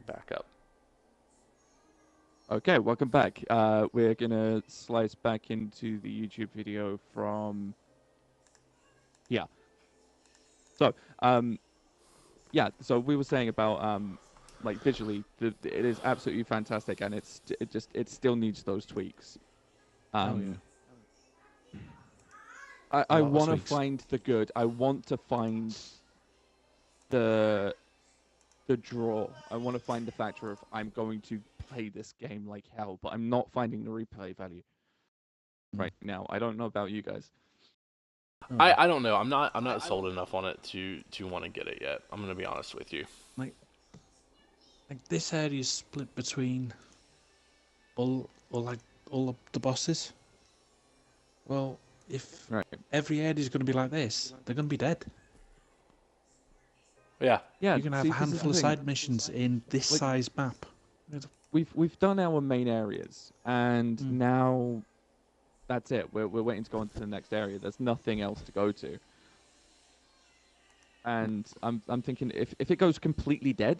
back up. Okay, welcome back. We're gonna slice back into the YouTube video from here. So, yeah. So we were saying about like visually, it is absolutely fantastic, and it still needs those tweaks. Oh yeah, Um, a I lot of want to tweaks. find the good. I want to find the the draw. I want to find the factor of I'm going to play this game like hell, but I'm not finding the replay value Mm. right now. I don't know about you guys. Oh yeah, I don't know. I'm not sold enough on it to want to get it yet. I'm gonna be honest with you. like this area is split between all of the bosses. Well, if Right. every area is going to be like this, they're going to be dead. Yeah. Yeah, You're going to have see, a this is handful the of thing. side missions in this Like, size map. we've done our main areas, and Mm. now that's it. We're waiting to go on to the next area. There's nothing else to go to. And I'm thinking if it goes completely dead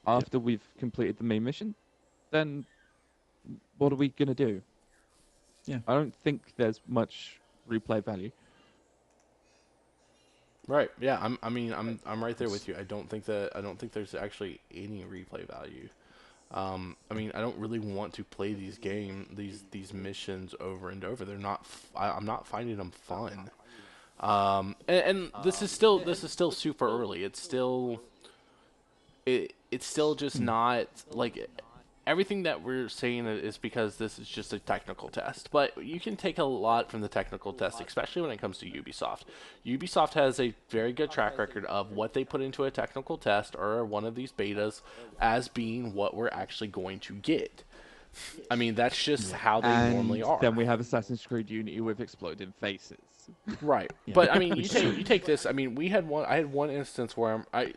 after we've completed the main mission, then what are we gonna do? Yeah. I don't think there's much replay value. Right. Yeah. I'm right there with you. I don't think there's actually any replay value. I mean, I don't really want to play these missions over and over. They're not. I'm not finding them fun. And this is still super early. It's still just not like everything that we're saying is because this is just a technical test. But you can take a lot from the technical test, especially when it comes to Ubisoft. Ubisoft has a very good track record of what they put into a technical test or one of these betas as being what we're actually going to get. I mean, that's just how they normally And then are. we have Assassin's Creed Unity with exploding faces. Right, Yeah. but I mean, Which is true. you take this. I mean, we had one. I had one instance where I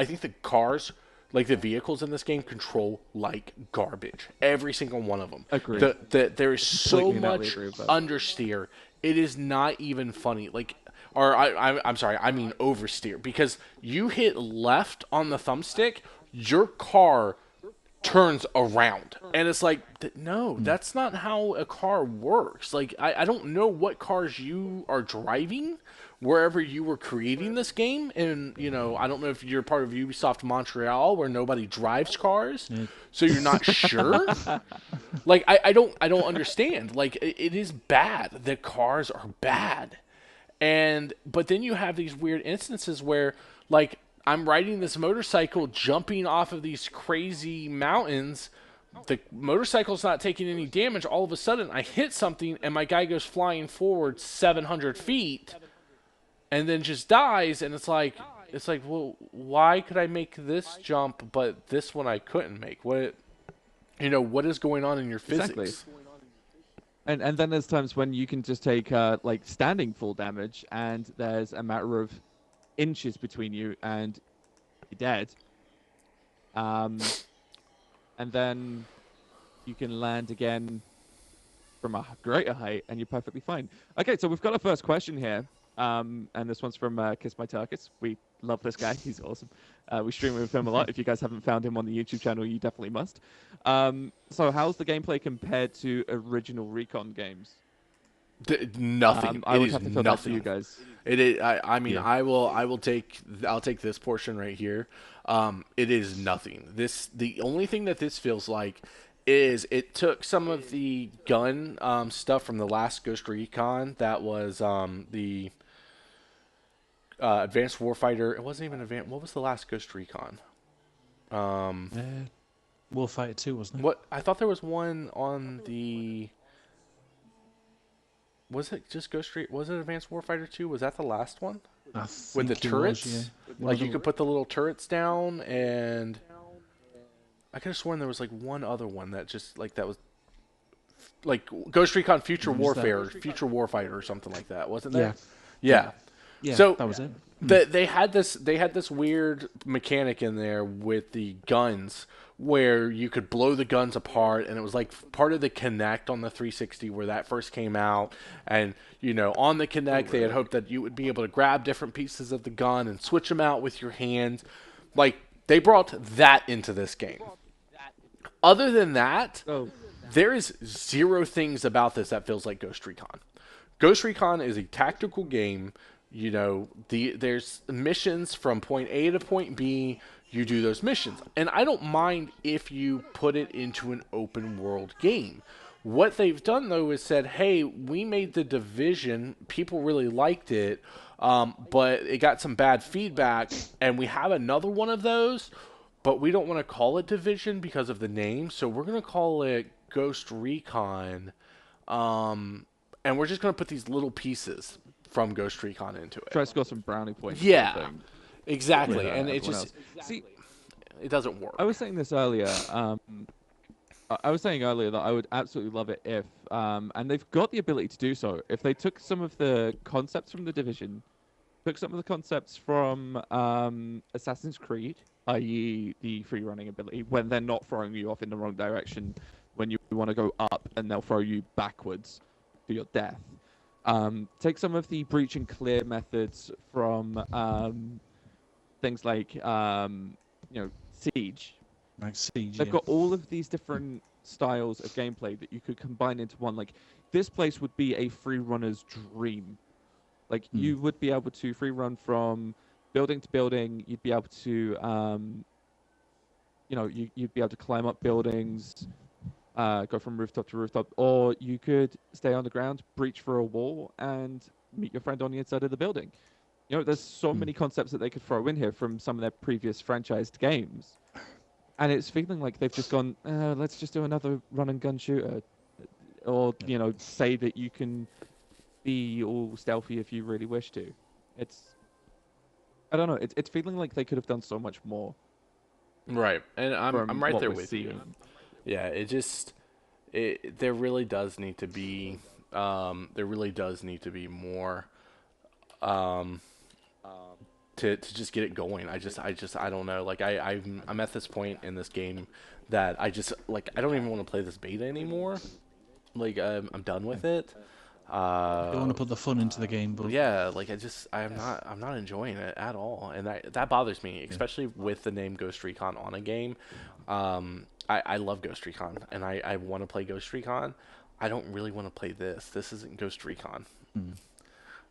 think the cars, like the vehicles in this game, control like garbage. Every single one of them. Agreed. There is so Completely and utterly much agree with that. understeer. It is not even funny. Like, or I'm sorry. I mean oversteer because you hit left on the thumbstick, your car turns around and it's like no, that's not how a car works. Like I don't know what cars you are driving wherever you were creating this game, and you know, I don't know if you're part of Ubisoft Montreal where nobody drives cars, Yeah. so you're not sure. Like I don't understand. Like it is bad. The cars are bad. And but then you have these weird instances where like I'm riding this motorcycle jumping off of these crazy mountains. The motorcycle's not taking any damage. All of a sudden, I hit something, and my guy goes flying forward 700 feet, and then just dies. And it's like, well, why could I make this jump, but this one I couldn't make? What, you know, what is going on in your Exactly. physics? And then there's times when you can just take like standing full damage, and there's a matter of inches between you and you're dead. Um, and then you can land again from a greater height, and you're perfectly fine. Okay, so we've got our first question here, and this one's from Kiss My Turkis. We love this guy; he's awesome. We stream with him a lot. If you guys haven't found him on the YouTube channel, you definitely must. So, how's the gameplay compared to original Recon games? Nothing. I It would is have to throw that to you nothing. guys. It is. I mean, Yeah. I'll take this portion right here. It is nothing. The only thing that this feels like is it took some of the gun stuff from the last Ghost Recon. That was the Advanced Warfighter. It wasn't even advanced. What was the last Ghost Recon? Warfighter 2, wasn't it? What I thought there was one on the. Was it just Ghost Re? Was it Advanced Warfighter 2? Was that the last one? I With the think it turrets? was, yeah. One Like of you them- could put the little turrets down, and I could have sworn there was like one other one that just like that was like Ghost Recon Future When was that? Warfare, Future Warfighter, or something like that, wasn't Yeah. there? Yeah. Yeah, So that was it. they had this weird mechanic in there with the guns where you could blow the guns apart, and it was like part of the Kinect on the 360 where that first came out. And you know, on the Kinect they had hoped that you would be able to grab different pieces of the gun and switch them out with your hands. Like They brought that into this game. Other than that, So there is zero things about this that feels like Ghost Recon. Ghost Recon is a tactical game. There's missions from point A to point B. You do those missions, and I don't mind if you put it into an open world game. What they've done though is said, "Hey, we made the Division. People really liked it, but it got some bad feedback, and we have another one of those, but we don't want to call it Division because of the name, so we're gonna call it Ghost Recon." And we're just going to put these little pieces from Ghost Recon into it. try to score some brownie points. Yeah, Sort of thing exactly. with And it everyone just else. See, it doesn't work. I was saying this earlier. I was saying earlier that I would absolutely love it if, and they've got the ability to do so, if they took some of the concepts from the Division, took some of the concepts from Assassin's Creed, i.e., the free running ability, when they're not throwing you off in the wrong direction, when you want to go up and they'll throw you backwards to your death. Take some of the breach and clear methods from things like Siege. Like Siege. They've Yeah. got all of these different styles of gameplay that you could combine into one. Like this place would be a free runner's dream. Like you would be able to free run from building to building. You'd be able to, you'd be able to climb up buildings, go from rooftop to rooftop, or you could stay on the ground, breach for a wall, and meet your friend on the inside of the building. There's so many concepts that they could throw in here from some of their previous franchised games. And it's feeling like they've just gone, let's just do another run and gun shooter. Or, say that you can be all stealthy if you really wish to. I don't know, it's feeling like they could have done so much more. Right, and I'm right what there we're with you. seeing. Yeah, there really does need to be more to just get it going. I don't know. Like I'm at this point in this game that I don't even want to play this beta anymore. Like I'm done with it. You don't want to put the fun into the game, but Yeah, like I'm not enjoying it at all, and that bothers me, especially with the name Ghost Recon on a game. I love Ghost Recon, and I want to play Ghost Recon. I don't really want to play this. This isn't Ghost Recon.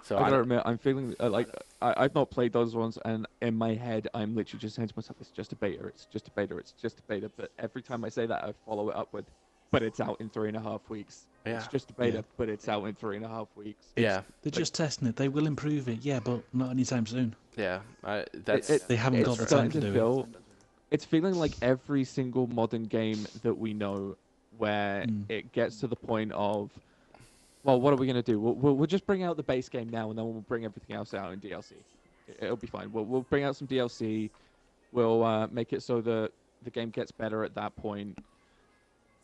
So I I gotta don't, admit, I'm feeling like I've not played those ones, and in my head, I'm literally just saying to myself, "It's just a beta. It's just a beta. It's just a beta." But every time I say that, I follow it up with, "But it's out in 3.5 weeks. Yeah. It's just a beta, Yeah. but it's out in 3.5 weeks." yeah, they're just testing it. They will improve it, yeah, but not anytime soon. yeah. They haven't got the time to do it. It's feeling like every single modern game that we know, where it gets to the point of, well, what are we gonna do? We'll just bring out the base game now, and then we'll bring everything else out in DLC. It'll be fine. We'll bring out some DLC. We'll make it so that the game gets better at that point,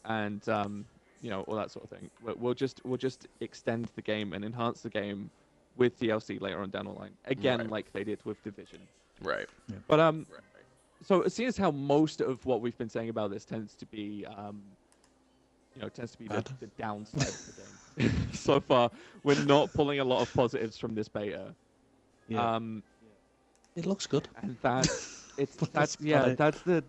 and all that sort of thing. We'll just extend the game and enhance the game with DLC later on down the line. Again, Right. like they did with Division. right. But so seeing as how most of what we've been saying about this tends to be Bad. the downside of the game. So far, we're not pulling a lot of positives from this beta. Yeah. It looks good. And that That's about it.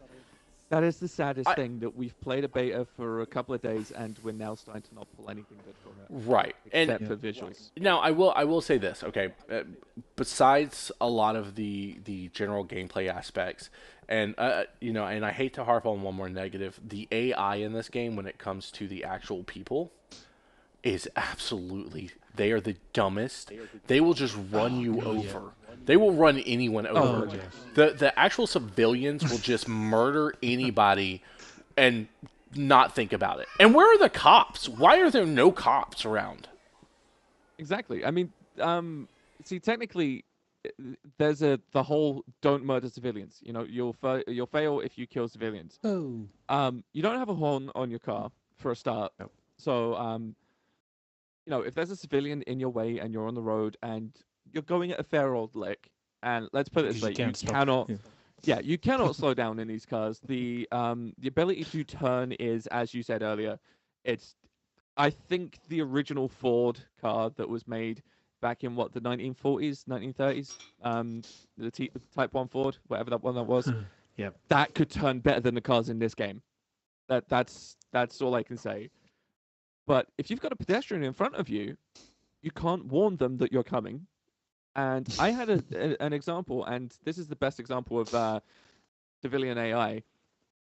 that is the saddest I- thing, that we've played a beta for a couple of days and we're now starting to not pull anything good from it, Right. And except for visuals. now I will say this, okay? Besides a lot of the general gameplay aspects, and and I hate to harp on one more negative, the AI in this game when it comes to the actual people is absolutely, they are the dumbest. They will just run you over. They will run anyone over. yes. The actual civilians will just murder anybody and not think about it. And where are the cops? Why are there no cops around? Exactly. I mean, see, technically, there's the whole don't murder civilians. You'll fail if you kill civilians. Oh. You don't have a horn on your car for a start. Nope. So, if there's a civilian in your way and you're on the road and you're going at a fair old lick, and let's put it this Because you way, you can't stop. cannot. Yeah. Yeah, you cannot slow down in these cars. The ability to turn is, as you said earlier, it's, I think, the original Ford car that was made back in the 1940s, 1930s. The Type 1 Ford, whatever that one that was. Yeah. that could turn better than the cars in this game. That's all I can say. But if you've got a pedestrian in front of you, you can't warn them that you're coming. And I had an example, and this is the best example of civilian AI.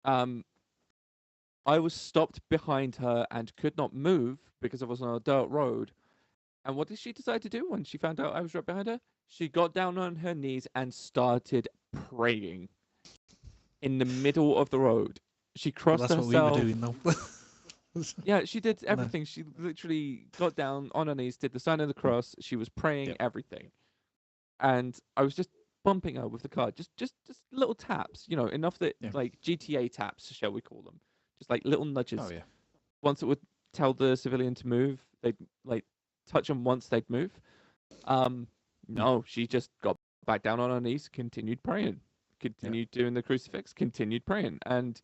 I was stopped behind her and could not move because I was on a dirt road. And what did she decide to do when she found out I was right behind her? She got down on her knees and started praying in the middle of the road. She Well, crossed that's what we were herself. doing, though. Yeah, she did No. everything. She literally got down on her knees, did the sign of the cross. She was praying Yep. everything. And I was just bumping her with the car, just little taps, enough that Yeah. like GTA taps, shall we call them? Just like little nudges. Oh yeah. Once it would tell the civilian to move, they'd like touch them once, they'd move. No, she just got back down on her knees, continued praying, continued doing the crucifix, continued praying, and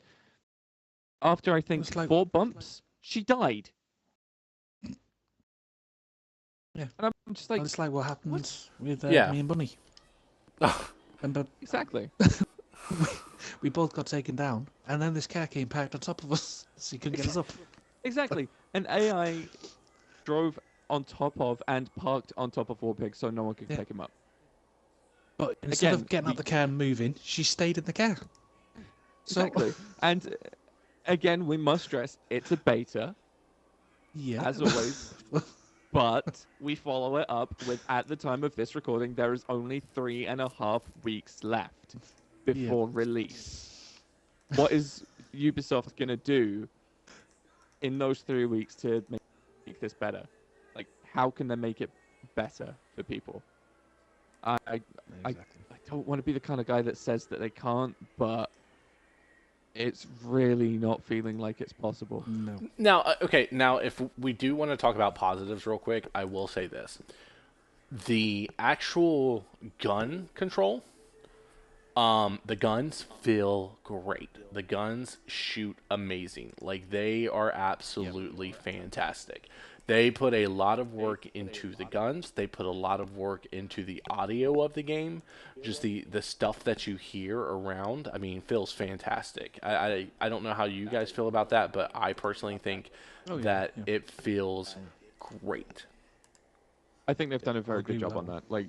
after I think It's like- 4 bumps, she died. Yeah. And I'm just like, Well, it's like what happened with Yeah. me and Bunny. Remember, exactly. we both got taken down, and then this car came parked on top of us, so he couldn't get us up. Exactly. And AI drove on top of and parked on top of Warpig so no one could Yeah. pick him up. But instead Again, of getting out the car and moving, she stayed in the car. So, Exactly. And again, we must stress it's a beta, yeah. as always. But we follow it up with, at the time of this recording, there is only 3.5 weeks left before release. What is Ubisoft going to do in those 3 weeks to make this better? Like, how can they make it better for people? I don't want to be the kind of guy that says that they can't, but it's really not feeling like it's possible. No. Now, okay, now if we do want to talk about positives real quick, I will say this. The actual gun control, the guns feel great. The guns shoot amazing. Like, they are absolutely fantastic. They put a lot of work into the guns. They put a lot of work into the audio of the game. Just the stuff that you hear around, I mean, feels fantastic. I don't know how you guys feel about that, but I personally think that it feels great. I think they've done a very agree good with job on that that. Like,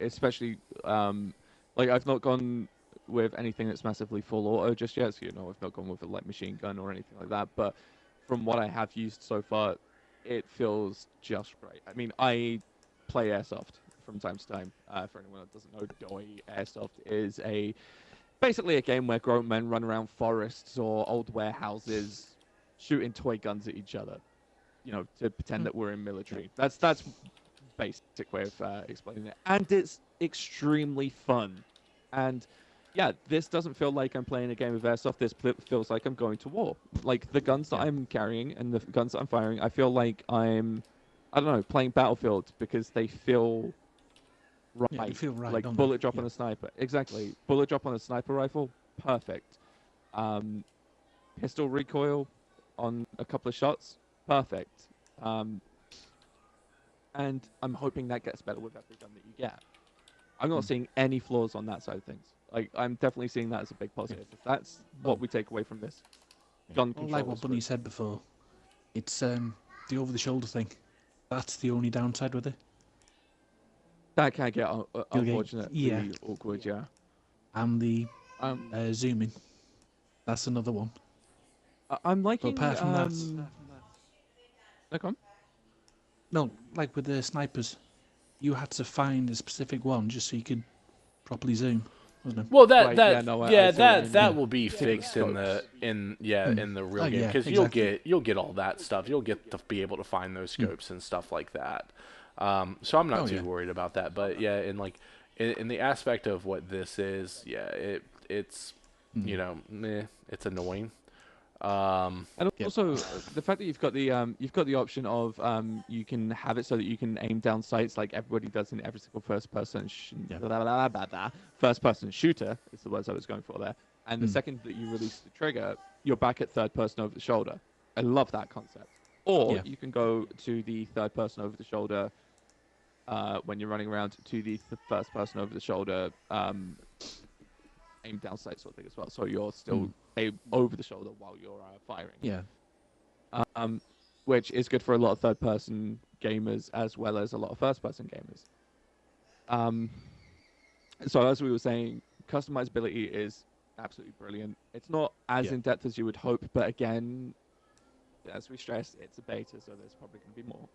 especially, like I've not gone with anything that's massively full auto just yet. So I've not gone with a like machine gun or anything like that. But from what I have used so far, it feels just great. I mean, I play airsoft from time to time. For anyone that doesn't know, DOI airsoft is basically a game where grown men run around forests or old warehouses shooting toy guns at each other. To pretend that we're in military. That's basic way of explaining it, and it's extremely fun. And yeah, this doesn't feel like I'm playing a game of airsoft. This feels like I'm going to war. Like, the guns that I'm carrying and the guns that I'm firing, I feel like I'm, I don't know, playing Battlefield, because they feel right. Yeah, they feel right, Like don't bullet they? drop on a sniper. Exactly. Bullet drop on a sniper rifle. Perfect. Pistol recoil on a couple of shots. Perfect. And I'm hoping that gets better with every gun that you get. I'm not seeing any flaws on that side of things. Like, I'm definitely seeing that as a big positive. If that's what we take away from this, gun Well, control. like what Bunny said before, it's the over-the-shoulder thing. That's the only downside with it. That can get unfortunately yeah. awkward, yeah. And the Um, zooming. That's another one. I'm liking. apart from that- No, come on. No, like with the snipers, you had to find a specific one just so you could properly zoom, wasn't it? Well, Right, yeah, no, I see what you that mean. will be fixed in the scopes. in the real Oh, game, yeah, because exactly. you'll get all that stuff. You'll get to be able to find those scopes and stuff like that. So I'm not Oh, too yeah. worried about that. But yeah, in the aspect of what this is, yeah, it's it's annoying. And also the fact that you've got the option of you can have it so that you can aim down sights like everybody does in every single first person shooter is the words I was going for there. And the second that you release the trigger, you're back at third person over the shoulder. I love that concept. Or Yeah. you can go to the third person over the shoulder when you're running around to the first person over the shoulder aim down sight sort of thing as well. So you're still aim over the shoulder while you're firing. Yeah. Which is good for a lot of third-person gamers as well as a lot of first-person gamers. So as we were saying, customizability is absolutely brilliant. It's not as in-depth as you would hope, but again, as we stressed, it's a beta, so there's probably going to be more.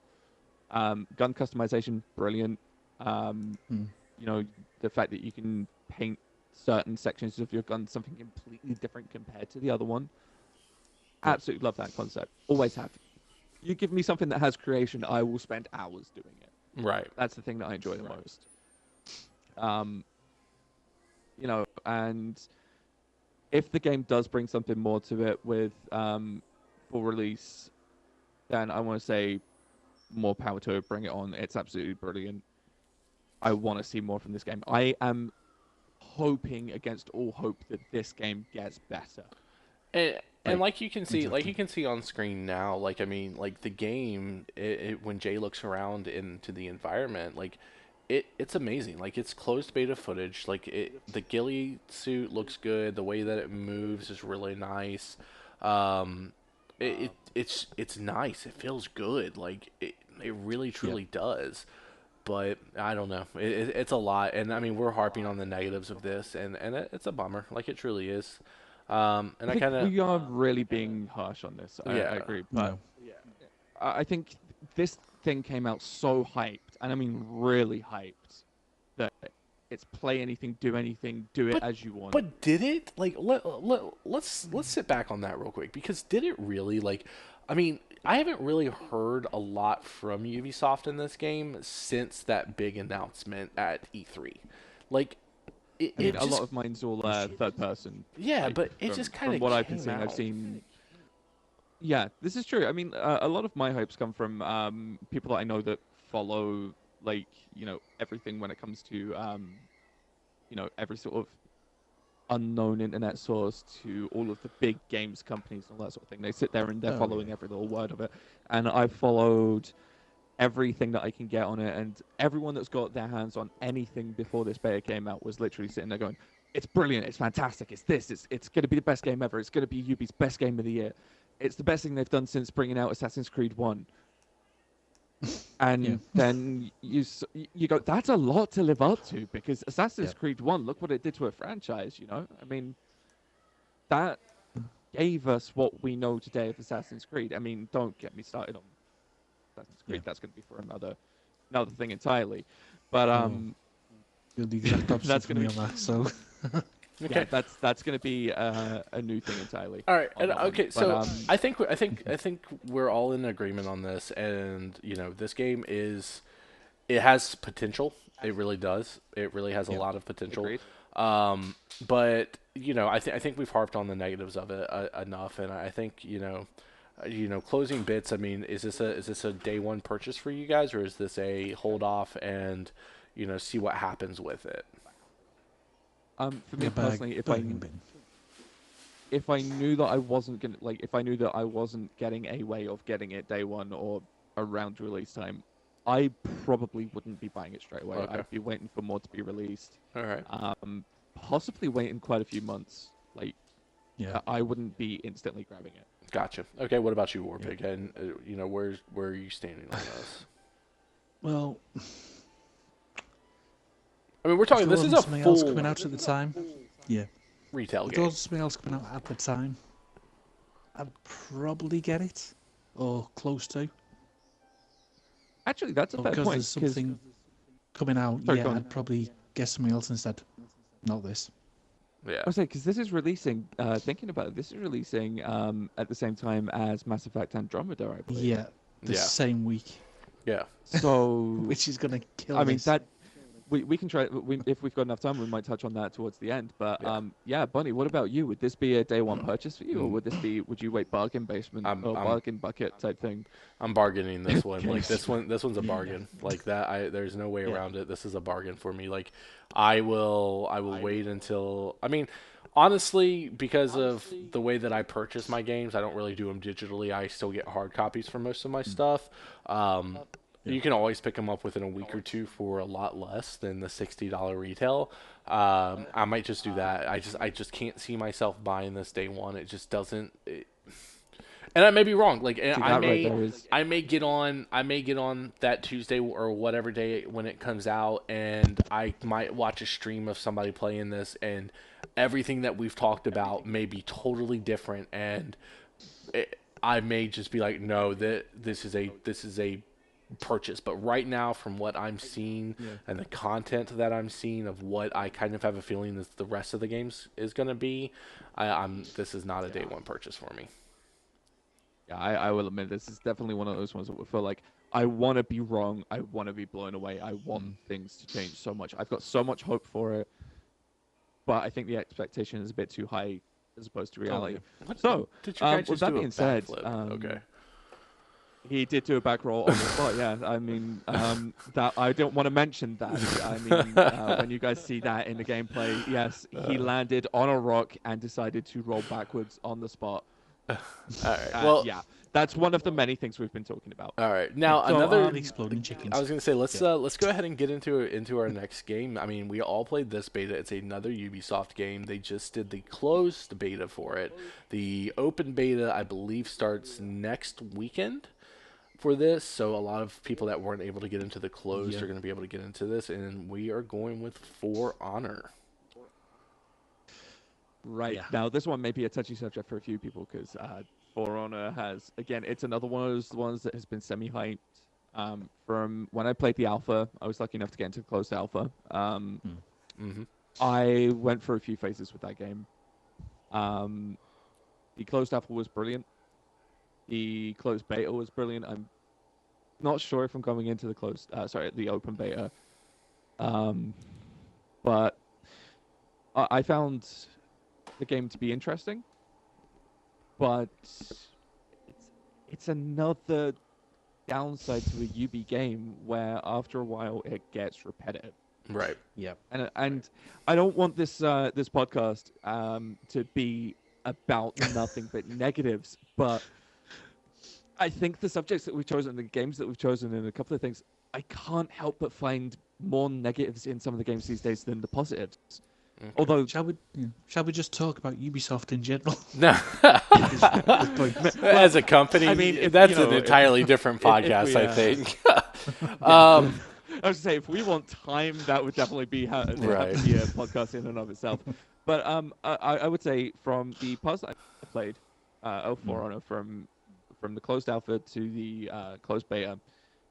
Gun customization, brilliant. You know, the fact that you can paint certain sections of your gun something completely different compared to the other one. Absolutely love that concept. Always have. You give me something that has creation, I will spend hours doing it. Right. That's the thing that I enjoy the most. You know, and if the game does bring something more to it with full release, then I want to say more power to it. Bring it on. It's absolutely brilliant. I want to see more from this game. I am hoping against all hope that this game gets better. And like you can see on screen now, like I mean, like the game, when Jay looks around into the environment, like it's amazing. Like it's closed beta footage. Like the ghillie suit looks good. The way that it moves is really nice. It's nice. It feels good. Like it really truly does. But I don't know. It's a lot, and I mean we're harping on the negatives of this, and it's a bummer. Like it truly is. And I kind of we are really being harsh on this. I agree, but I think this thing came out so hyped, and I mean really hyped, that it's play anything, do anything, do it as you want. But did it? Like let's sit back on that real quick, because did it really? Like, I mean, I haven't really heard a lot from Ubisoft in this game since that big announcement at E3. Like. I mean, a lot of mine's all third person. Yeah, like, but it just kind of from what I've been seeing, I've seen. Yeah, this is true. I mean, a lot of my hopes come from people that I know that follow, like, you know, everything when it comes to, you know, every sort of unknown internet source to all of the big games companies and all that sort of thing. They sit there and they're following every little word of it. And I've followed everything that I can get on it, and everyone that's got their hands on anything before this beta came out was literally sitting there going, it's brilliant, it's fantastic, it's going to be the best game ever, it's going to be Ubi's best game of the year, it's the best thing they've done since bringing out Assassin's Creed 1. And then you go, that's a lot to live up to, because Assassin's Creed 1, look what it did to a franchise, you know? I mean, that gave us what we know today of Assassin's Creed. I mean, don't get me started on Assassin's Creed. That's going to be for another thing entirely. But you're the exact opposite that's going to be on that. So okay, that's going to be a new thing entirely. All right, and, okay. So but, I think we're all in agreement on this, and you know, this game it has potential. It really does. It really has a lot of potential. Agreed. But you know, I think we've harped on the negatives of it enough, and I think closing bits. I mean, is this a day one purchase for you guys, or is this a hold off and see what happens with it? For me personally, if I knew that I wasn't gonna if I knew that I wasn't getting a way of getting it day one or around release time, I probably wouldn't be buying it straight away. Okay. I'd be waiting for more to be released. All right. Possibly waiting quite a few months. I wouldn't be instantly grabbing it. Gotcha. Okay, what about you, Warpig? And where are you standing on this? Well, I mean, we're talking. This is a something full else coming out at the time. Yeah. retail If game. there was something else coming out at the time, I'd probably get it, or close to. Actually, that's a fair Because point. there's something coming out, Sorry, go on. I'd probably get something else instead. Not this. Yeah. I was saying, because this is releasing, thinking about it, this is releasing at the same time as Mass Effect Andromeda, I believe. Yeah, the Yeah. same week, Yeah. So, which is going to kill I mean, this. that we can try, if we've got enough time, we might touch on that towards the end. But, Bunny, what about you? Would this be a day one purchase for you, or would you wait bargain basement or bargain bucket type thing? I'm bargaining this one. Like this one's a bargain. Like that, there's no way around it. This is a bargain for me. Like I will wait until. I mean, honestly, because of the way that I purchase my games, I don't really do them digitally. I still get hard copies for most of my stuff. You can always pick them up within a week or two for a lot less than the $60 retail. I might just do that. I just can't see myself buying this day one. It just doesn't. And I may be wrong. Like See, I that right may, there is I may get on that Tuesday or whatever day when it comes out, and I might watch a stream of somebody playing this, and everything that we've talked about may be totally different, and I may just be like, no, that this is a purchase. But right now, from what I'm seeing and the content that I'm seeing of what I kind of have a feeling that the rest of the games is going to be, this is not a day one purchase for me. Yeah, I will admit this is definitely one of those ones that we feel like I want to be wrong. I want to be blown away. I want things to change so much. I've got so much hope for it, but I think the expectation is a bit too high as opposed to reality. So, Did your guy with just that do a being said, backflip? Okay. he did do a back roll on the spot. Yeah, I mean, that I don't want to mention that. I mean, when you guys see that in the gameplay, yes, he landed on a rock and decided to roll backwards on the spot. All right. Well, yeah, that's one of the many things we've been talking about. all right. Now So, another. The exploding chickens. I was gonna say let's go ahead and get into our next game. I mean, we all played this beta. It's another Ubisoft game. They just did the closed beta for it. The open beta, I believe, starts next weekend for this. So a lot of people that weren't able to get into the closed are going to be able to get into this, and we are going with For Honor. Right. Yeah. Now, this one may be a touchy subject for a few people because For Honor has, again, it's another one of those ones that has been semi-hyped. From when I played the alpha, I was lucky enough to get into the closed alpha. I went for a few phases with that game. The closed alpha was brilliant. The closed beta was brilliant. I'm not sure if I'm going into the open beta. But I found the game to be interesting, but it's another downside to a UB game where after a while it gets repetitive. Right. Yeah. And I don't want this this podcast to be about nothing but negatives, but I think the subjects that we've chosen, the games that we've chosen, and a couple of things, I can't help but find more negatives in some of the games these days than the positives. Okay. Although, Shall we just talk about Ubisoft in general? No. As a company, I mean, that's an entirely different podcast, we, I think. I was going to say, if we want time, that would definitely be have to be a podcast in and of itself. But I would say from the puzzle I played, For Honor, from the closed alpha to the closed beta,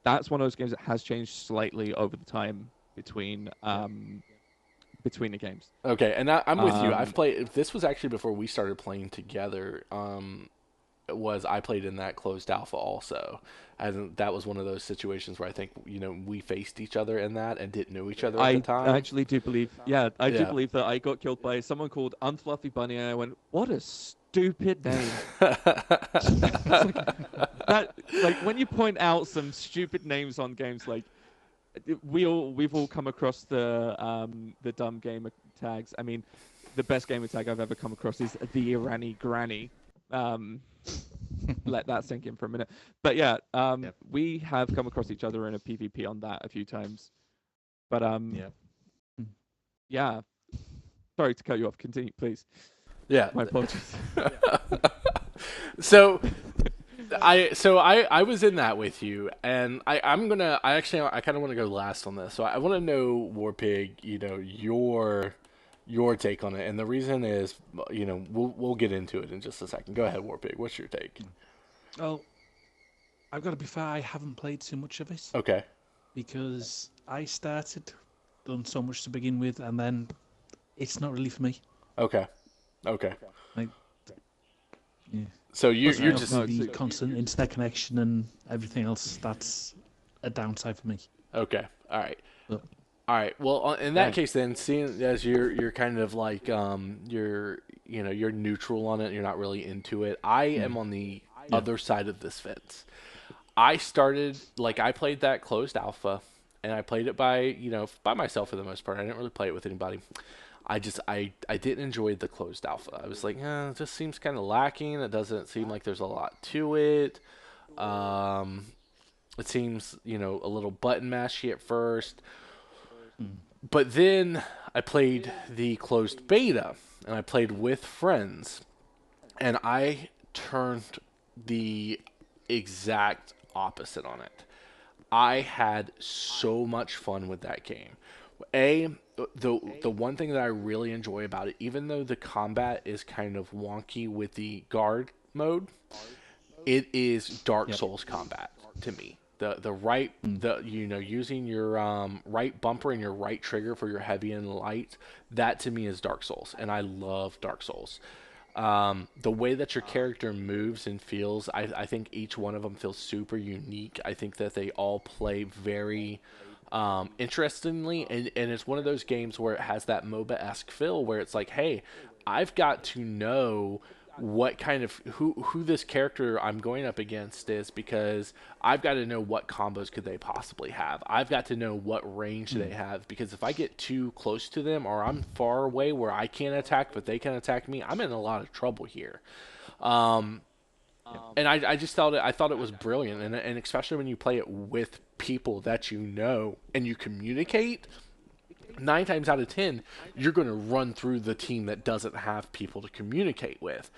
that's one of those games that has changed slightly over the time between the games. Okay, and I'm with you. I've played. This was actually before we started playing together. I played in that closed alpha also, and that was one of those situations where I think we faced each other in that and didn't know each other at the time. I actually do believe, I do believe that I got killed by someone called Unfluffy Bunny, and I went, "What a stupid name!" Like when you point out some stupid names on games, like we've all come across the dumb gamer tags. I mean, the best gamer tag I've ever come across is the Irani Granny. Let that sink in for a minute. But yeah, we have come across each other in a PvP on that a few times. But yeah. Sorry to cut you off. Continue, please. Yeah. My apologies. So I was in that with you, and I kind of want to go last on this. So I want to know, Warpig, your take on it, and the reason is, we'll get into it in just a second. Go ahead, Warpig. What's your take? Well, I've got to be fair. I haven't played too much of it Okay. because I done so much to begin with, and then it's not really for me. Okay. Like, yeah. So you're just the constant internet connection and everything else. That's a downside for me. okay. All right. But, All right. Well, in that case, then, seeing as you're kind of like you're neutral on it, you're not really into it. I am on the other side of this fence. I played that closed alpha, and I played it by myself for the most part. I didn't really play it with anybody. I didn't enjoy the closed alpha. I was like, it just seems kind of lacking. It doesn't seem like there's a lot to it. It seems, a little button mashy at first. But then I played the closed beta and I played with friends and I turned the exact opposite on it. I had so much fun with that game. A the one thing that I really enjoy about it, even though the combat is kind of wonky with the guard mode, it is Dark Yep. Souls combat to me. The right using your right bumper and your right trigger for your heavy and light, that to me is Dark Souls, and I love Dark Souls. The way that your character moves and feels, I think each one of them feels super unique. I think that they all play very interestingly, and it's one of those games where it has that MOBA-esque feel where it's like, hey, I've got to know what kind of who this character I'm going up against is because I've got to know what combos could they possibly have. I've got to know what range they have because if I get too close to them or I'm far away where I can't attack but they can attack me, I'm in a lot of trouble here. And I just thought it was brilliant, and especially when you play it with people that you know and you communicate. 9 times out of 10, you're going to run through the team that doesn't have people to communicate with.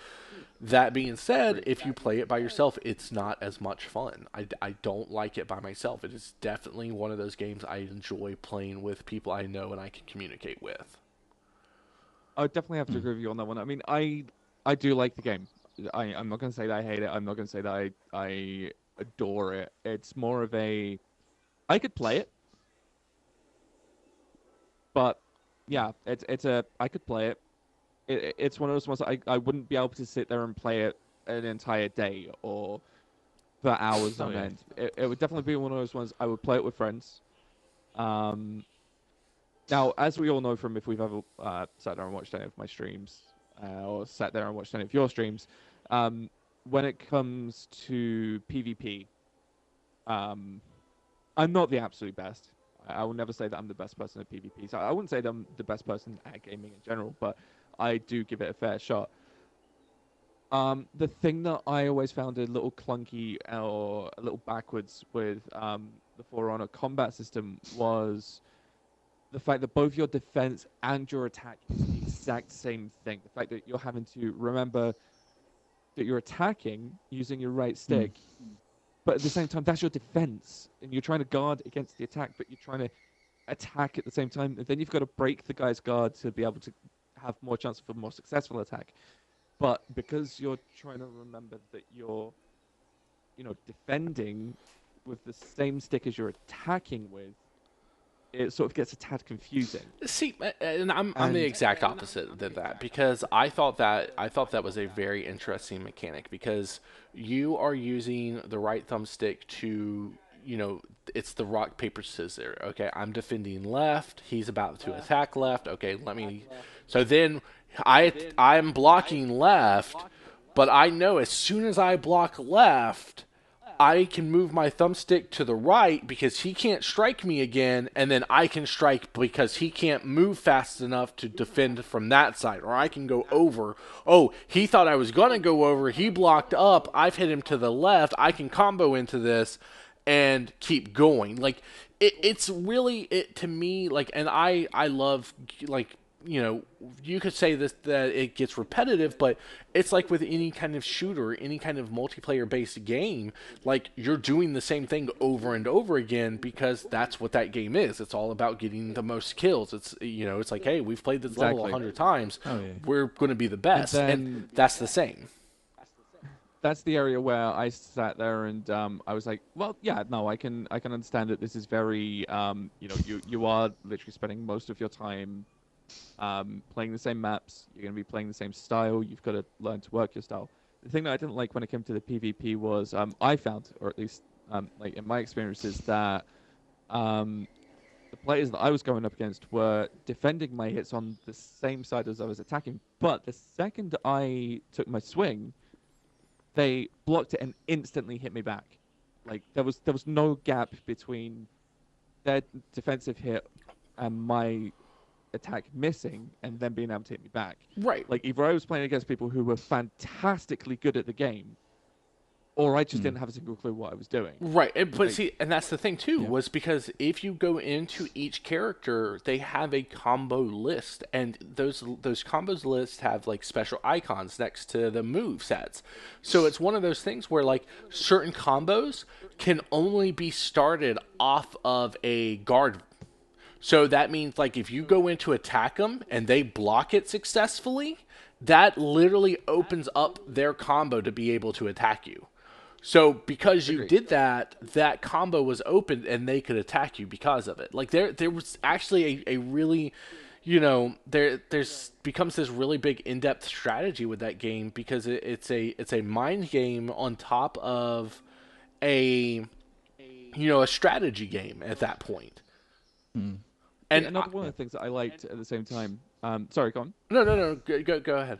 That being said, if you play it by yourself, it's not as much fun. I don't like it by myself. It is definitely one of those games I enjoy playing with people I know and I can communicate with. I would definitely have to agree with you on that one. I mean, I do like the game. I'm not going to say that I hate it. I'm not going to say that I adore it. It's more of a I could play it, but yeah, I could play it. It's one of those ones I wouldn't be able to sit there and play it an entire day or for hours Oh on yeah. end. It would definitely be one of those ones I would play it with friends. Um, Now, as we all know from if we've ever sat there and watched any of my streams, or sat there and watched any of your streams, um, when it comes to PvP, um, I'm not the absolute best. I will never say that I'm the best person at PvP. So I wouldn't say that I'm the best person at gaming in general, but I do give it a fair shot. The thing that I always found a little clunky or a little backwards with the For Honor combat system was the fact that both your defense and your attack is the exact same thing. The fact that you're having to remember that you're attacking using your right stick, but at the same time, that's your defense. And you're trying to guard against the attack, but you're trying to attack at the same time. And then you've got to break the guy's guard to be able to have more chance of a more successful attack. But because you're trying to remember that you're, defending with the same stick as you're attacking with, it sort of gets a tad confusing. See, and I'm the And exact opposite than that because I thought that was a very interesting mechanic because you are using the right thumbstick to it's the rock paper scissors. Okay, I'm defending left. He's about to attack left. Okay, let me. So then I'm blocking left, but I know as soon as I block left, I can move my thumbstick to the right because he can't strike me again, and then I can strike because he can't move fast enough to defend from that side, or I can go over. Oh, he thought I was going to go over. He blocked up. I've hit him to the left. I can combo into this and keep going. Like, it's really, to me, like, and I love, like, you could say this that it gets repetitive, but it's like with any kind of shooter, any kind of multiplayer based game, like you're doing the same thing over and over again because that's what that game is. It's all about getting the most kills. It's like, hey, we've played this level exactly. 100 times. Oh yeah. We're going to be the best, and then that's the same. that's the area where I sat there and I was like, well, yeah, no, I can understand that this is very you are literally spending most of your time playing the same maps. You're going to be playing the same style. You've got to learn to work your style. The thing that I didn't like when it came to the PvP was I found, or at least like in my experiences, that the players that I was going up against were defending my hits on the same side as I was attacking. But the second I took my swing, they blocked it and instantly hit me back. Like there was no gap between their defensive hit and my attack missing and then being able to hit me back. Right. Like either I was playing against people who were fantastically good at the game, or I just didn't have a single clue what I was doing. Right, but Like, see, and that's the thing too, Yeah. was because if you go into each character, they have a combo list, and those combos lists have like special icons next to the move sets. So it's one of those things where like certain combos can only be started off of a guard. So that means like if you go in to attack them and they block it successfully, that literally opens up their combo to be able to attack you. So because you agreed. did that, that combo was opened and they could attack you because of it. Like there was actually a really, there's becomes this really big in-depth strategy with that game because it's a mind game on top of a a strategy game at that point. Mm. See, And another one of the things that I liked at the same time. Sorry, go on. no, go ahead.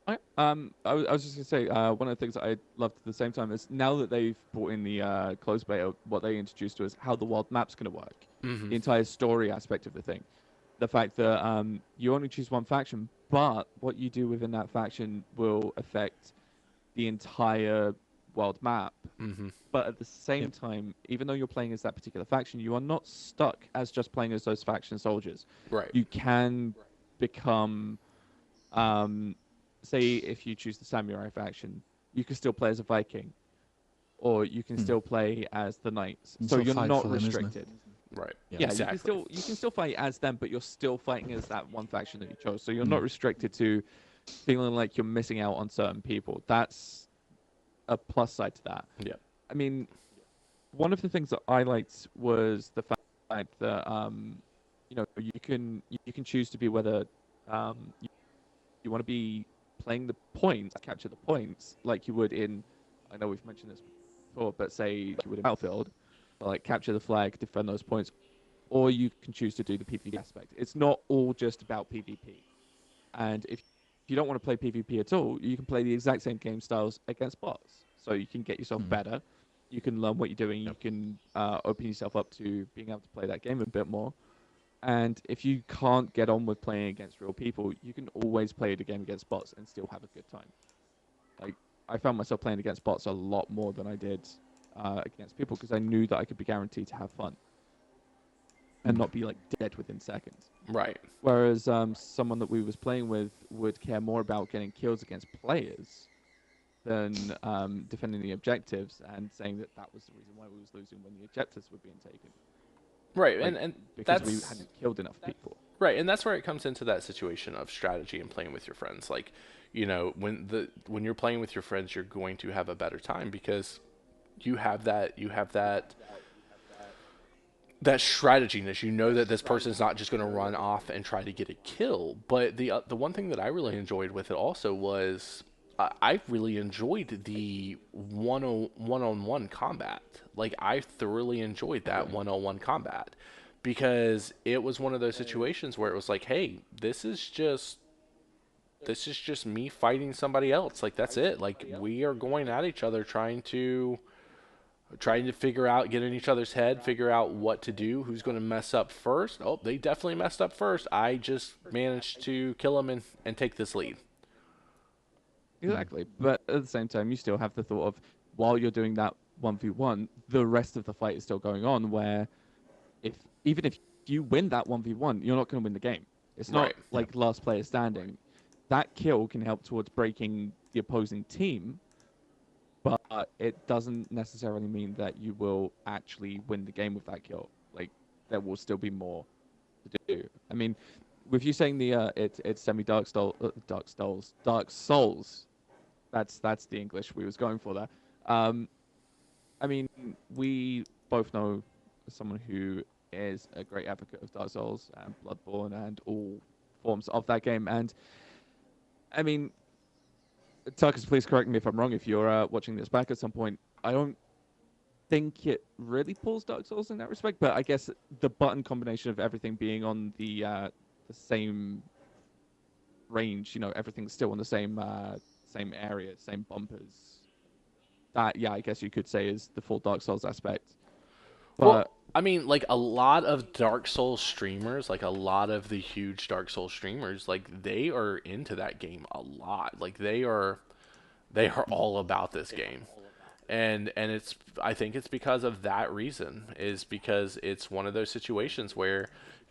I was just gonna say one of the things that I loved at the same time is now that they've brought in the closed beta, what they introduced to us how the world map's gonna work, the entire story aspect of the thing, the fact that you only choose one faction, but what you do within that faction will affect the entire world map. But at the same Yep. time, even though you're playing as that particular faction, you are not stuck as just playing as those faction soldiers. Right. You can become um, say if you choose the samurai faction, you can still play as a Viking, or you can still play as the knights. And So sort of you're fight not for them, isn't it? restricted. Right. Yeah. Yeah, Exactly. you can still fight as them, but you're still fighting as that one faction that you chose. So you're not restricted to feeling like you're missing out on certain people. That's a plus side to that. Yeah. I mean, one of the things that I liked was the fact that you can choose to be whether you want to be playing the points, capture the points, like you would in, I know we've mentioned this before, but say you would in Battlefield, like capture the flag, defend those points, or you can choose to do the PvP aspect. It's not all just about PvP. And if you don't want to play PvP at all, you can play the exact same game styles against bots. So you can get yourself better, you can learn what you're doing, you can open yourself up to being able to play that game a bit more. And if you can't get on with playing against real people, you can always play the game against bots and still have a good time. Like I found myself playing against bots a lot more than I did against people because I knew that I could be guaranteed to have fun and not be like dead within seconds. Right. Whereas someone that we was playing with would care more about getting kills against players than defending the objectives and saying that that was the reason why we was losing when the objectives were being taken. Right. Like, And because that's we hadn't killed enough people. right, and that's where it comes into that situation of strategy and playing with your friends. Like, when you're playing with your friends, you're going to have a better time because you have that strateginess. You know that this person's not just going to run off and try to get a kill. But the one thing that I really enjoyed with it also was I really enjoyed the one-on-one combat. Like I thoroughly enjoyed that one-on-one combat because it was one of those situations where it was like, hey, this is just me fighting somebody else. Like that's it. Like we are going at each other trying to figure out, get in each other's head, figure out what to do, who's going to mess up first. Oh, they definitely messed up first. I just managed to kill them and take this lead. Exactly. But at the same time, you still have the thought of while you're doing that 1v1, the rest of the fight is still going on where even if you win that 1v1, you're not going to win the game. It's not Right. like last player standing. That kill can help towards breaking the opposing team, but it doesn't necessarily mean that you will actually win the game with that kill. Like there will still be more to do. I mean, with you saying the it's semi Dark Souls. That's the English we was going for there. I mean, we both know someone who is a great advocate of Dark Souls and Bloodborne and all forms of that game. And I mean, Tuckers, please correct me if I'm wrong. If you're watching this back at some point, I don't think it really pulls Dark Souls in that respect. But I guess the button combination of everything being on the same range, everything's still on the same area, same bumpers. That, yeah, I guess you could say is the full Dark Souls aspect. But Well, I mean, like a lot of Dark Souls streamers, like a lot of the huge Dark Souls streamers, like they are into that game a lot. Like They are all about this game. And it's I think it's because of that reason, is because it's one of those situations where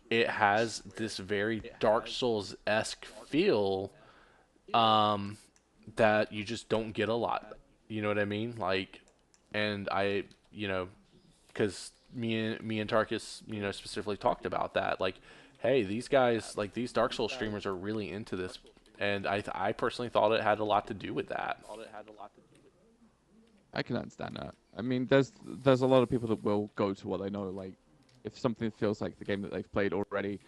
it has this very Dark Souls esque feel, um, that you just don't get a lot. You know what I mean? Like, and I, you know, because me and Tarkus, specifically talked about that. Like, hey, these guys, like these Dark Souls streamers, are really into this, and I personally thought it had a lot to do with that. I can understand that. I mean, there's a lot of people that will go to what they know. Like, if something feels like the game that they've played already,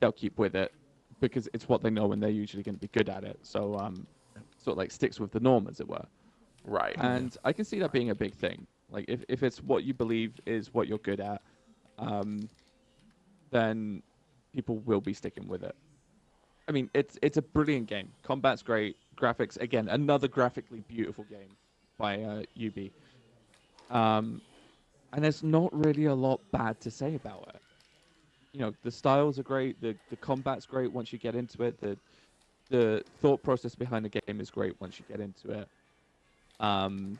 they'll keep with it because it's what they know and they're usually going to be good at it. So sort of like sticks with the norm, as it were. Right. And I can see that being a big thing. Like, if it's what you believe is what you're good at, um, then people will be sticking with it. I mean, it's a brilliant game. Combat's great. Graphics, again, another graphically beautiful game by UB. Um, and there's not really a lot bad to say about it. You know, the styles are great. The combat's great once you get into it. The thought process behind the game is great once you get into it. Um,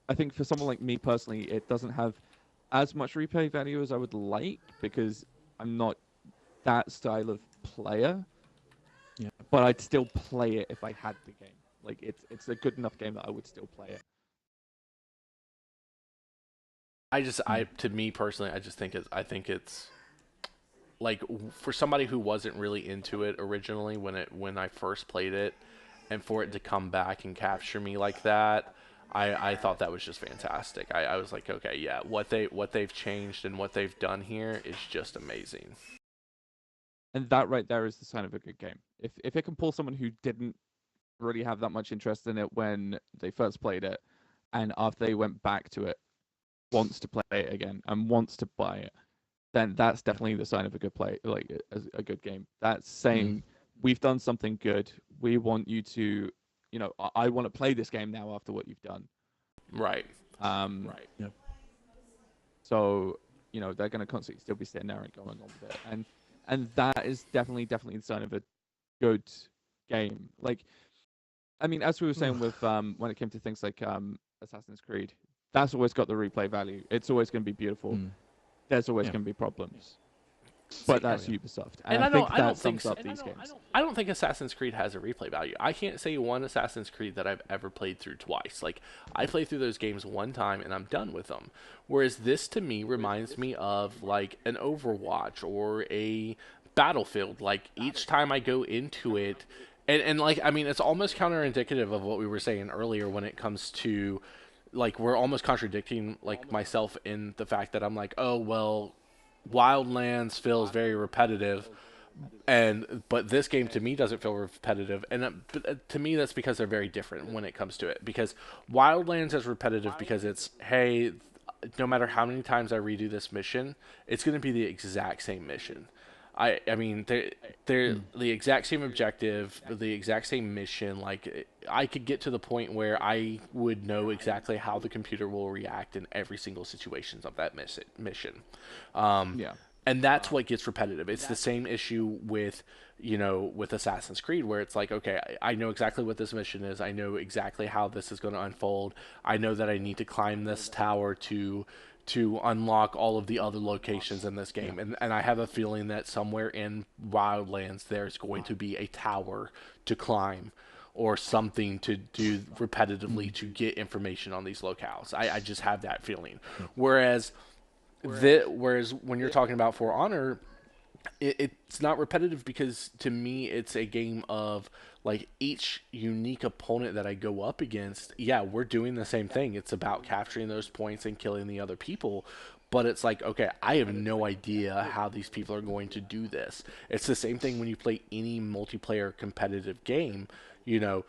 I think for someone like me personally, it doesn't have as much replay value as I would like because I'm not that style of player. Yeah. But I'd still play it if I had the game. Like it's a good enough game that I would still play it. To me personally, I think it's like, for somebody who wasn't really into it originally when I first played it, and for it to come back and capture me like that, I thought that was just fantastic. I was like, okay, yeah, what they've changed and what they've done here is just amazing. And that right there is the sign of a good game. If it can pull someone who didn't really have that much interest in it when they first played it, and after they went back to it, wants to play it again and wants to buy it, then that's definitely the sign of a good play, like a good game. That's saying we've done something good. We want you to, I want to play this game now after what you've done. Right. Right. Yep. So they're going to constantly still be sitting there and going on with it, and that is definitely the sign of a good game. Like, I mean, as we were saying with when it came to things like Assassin's Creed, that's always got the replay value. It's always going to be beautiful. There's always going to be problems, but that's Ubisoft, and I think that sums up these games. I don't think Assassin's Creed has a replay value. I can't say one Assassin's Creed that I've ever played through twice. Like, I play through those games one time and I'm done with them. Whereas this, to me, reminds me of like an Overwatch or a Battlefield. Like, each time I go into it, and like, I mean, it's almost counterindicative of what we were saying earlier when it comes to, like, we're almost contradicting, like, myself in the fact that I'm like, oh well, Wildlands feels very repetitive, but this game to me doesn't feel repetitive, and to me that's because they're very different when it comes to it. Because Wildlands is repetitive because it's, hey, no matter how many times I redo this mission, it's going to be the exact same mission. I mean, they're the exact same objective, the exact same mission. Like, I could get to the point where I would know exactly how the computer will react in every single situations of that mission. Yeah. And that's what gets repetitive. It's the same issue with, with Assassin's Creed, where it's like, okay, I know exactly what this mission is. I know exactly how this is going to unfold. I know that I need to climb this tower to unlock all of the other locations in this game. And I have a feeling that somewhere in Wildlands there's going to be a tower to climb or something to do repetitively to get information on these locales. I just have that feeling. Whereas when you're talking about For Honor, it's not repetitive because to me it's a game of, like, each unique opponent that I go up against, yeah, we're doing the same thing. It's about capturing those points and killing the other people. But it's like, okay, I have no idea how these people are going to do this. It's the same thing when you play any multiplayer competitive game. You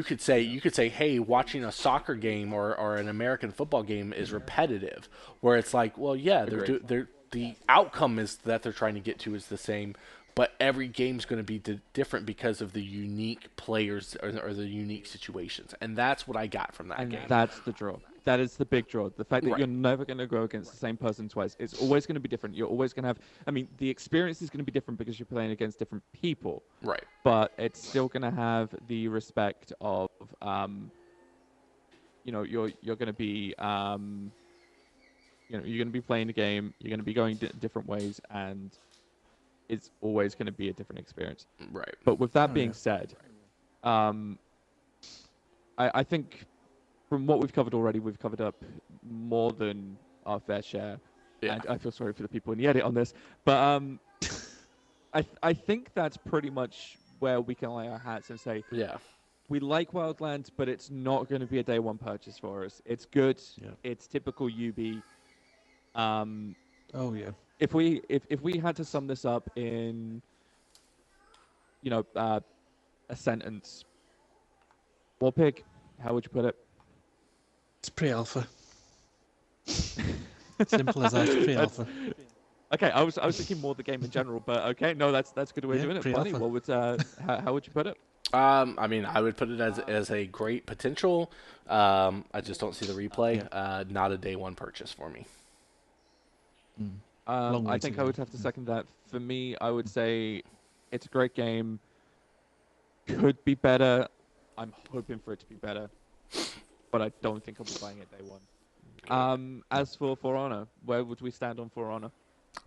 could say, hey, watching a soccer game or an American football game is repetitive. Where it's like, well, yeah, the outcome is that they're trying to get to is the same, but every game's going to be different because of the unique players or the unique situations, and that's what I got from that game. And that's the draw. That is the big draw. The fact that Right. you're never going to go against the same person twice. It's always going to be different. You're always going to have. I mean, the experience is going to be different because you're playing against different people. Right. But it's still going to have the respect of you're going to be you're going to be playing the game, you're going to be going different ways, and it's always going to be a different experience. Right. But with that Oh, being yeah. said, I think from what we've covered already, we've covered up more than our fair share. Yeah. And I feel sorry for the people in the edit on this, but I think that's pretty much where we can lay our hats and say Yeah. we like Wildlands, but it's not going to be a day one purchase for us. It's good. Yeah. It's typical UB. Um, Oh yeah. if we had to sum this up in a sentence, Warpig, how would you put it? It's pre-alpha. Simple as that. Pre-alpha. Okay, I was thinking more the game in general, but okay, no, that's a good way of Yeah, doing it. Bunny, pre-alpha. what would how would you put it? I mean, I would put it as a great potential. I just don't see the replay. Not a day one purchase for me. Long way I to think I go. would have to second that. For me, I would say it's a great game. Could be better. I'm hoping for it to be better, but I don't think I'll be buying it day one. As for Honor, where would we stand on For Honor?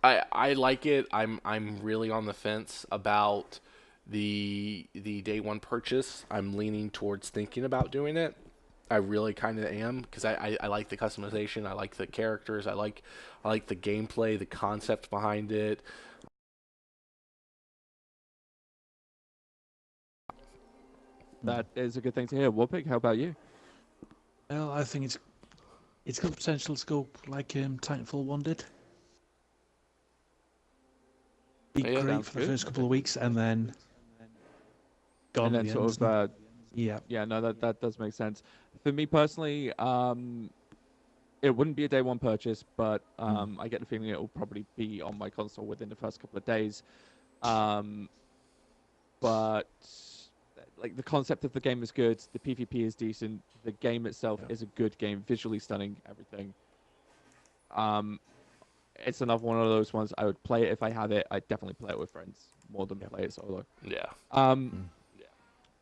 I like it. I'm really on the fence about the day one purchase. I'm leaning towards thinking about doing it. I really kind of am because I like the customization. I like the characters. I like the gameplay, the concept behind it. That is a good thing to hear. Warpig, how about you? Well, I think it's got potential to go like Titanfall 1 did. Be Yeah, great sounds for the good. first couple of weeks and then gone And at then the sort end, of isn't it? Yeah. yeah, no, that does make sense. For me personally, it wouldn't be a day one purchase, but I get the feeling it will probably be on my console within the first couple of days. But like the concept of the game is good, the PvP is decent, the game itself is a good game, visually stunning, everything. It's another one of those ones I would play it if I have it. I'd definitely play it with friends more than play it solo. Yeah.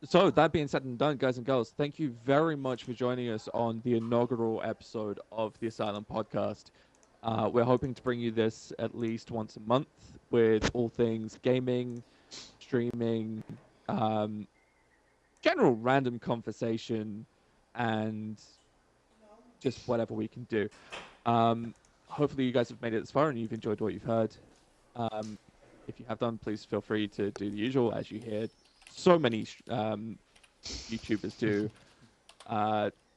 So that being said and done, guys and girls, thank you very much for joining us on the inaugural episode of the Asylum podcast. We're hoping to bring you this at least once a month with all things gaming, streaming, general random conversation, and just whatever we can do. Hopefully you guys have made it this far and you've enjoyed what you've heard. If you have done, please feel free to do the usual, as you hear so many YouTubers do.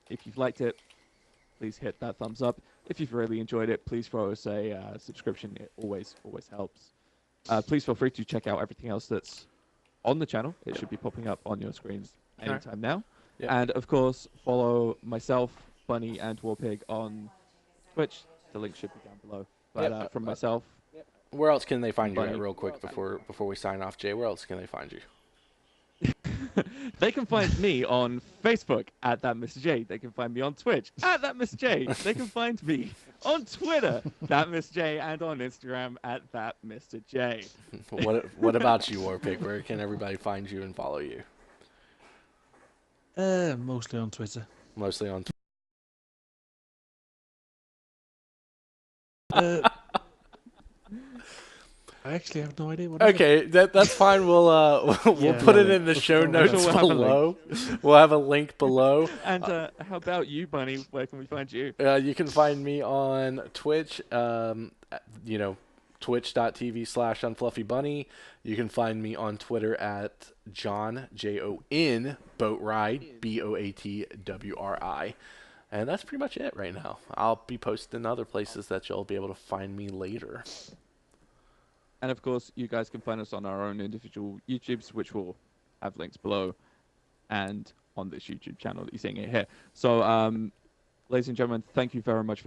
If you've liked it, please hit that thumbs up. If you've really enjoyed it, please throw us a subscription. It always helps. Please feel free to check out everything else that's on the channel. It should be popping up on your screens anytime now. Yep. And of course, follow myself, Bunny, and Warpig on Twitch. The link should be down below. But from myself, Where else can they find you Bunny. at real quick before we sign off, Jay? Where else can they find you? they can find me on Facebook at that Mr. J. They can find me on Twitch at that Mr. J. They can find me on Twitter that Mr. J and on Instagram at that Mr. J. What about you, Warpick? Where can everybody find you and follow you? Mostly on Twitter. Mostly on. I actually have no idea what. Okay, that's fine. We'll Yeah, put it yeah, in the show sure notes we'll have a below. We'll have a link below. And how about you, Bunny? Where can we find you? You can find me on Twitch. Twitch.tv/unfluffybunny. You can find me on Twitter at John Jon Boatride BOATWRI. And that's pretty much it right now. I'll be posting other places that you'll be able to find me later. And of course, you guys can find us on our own individual YouTubes, which will have links below, and on this YouTube channel that you're seeing it here. So, ladies and gentlemen, thank you very much for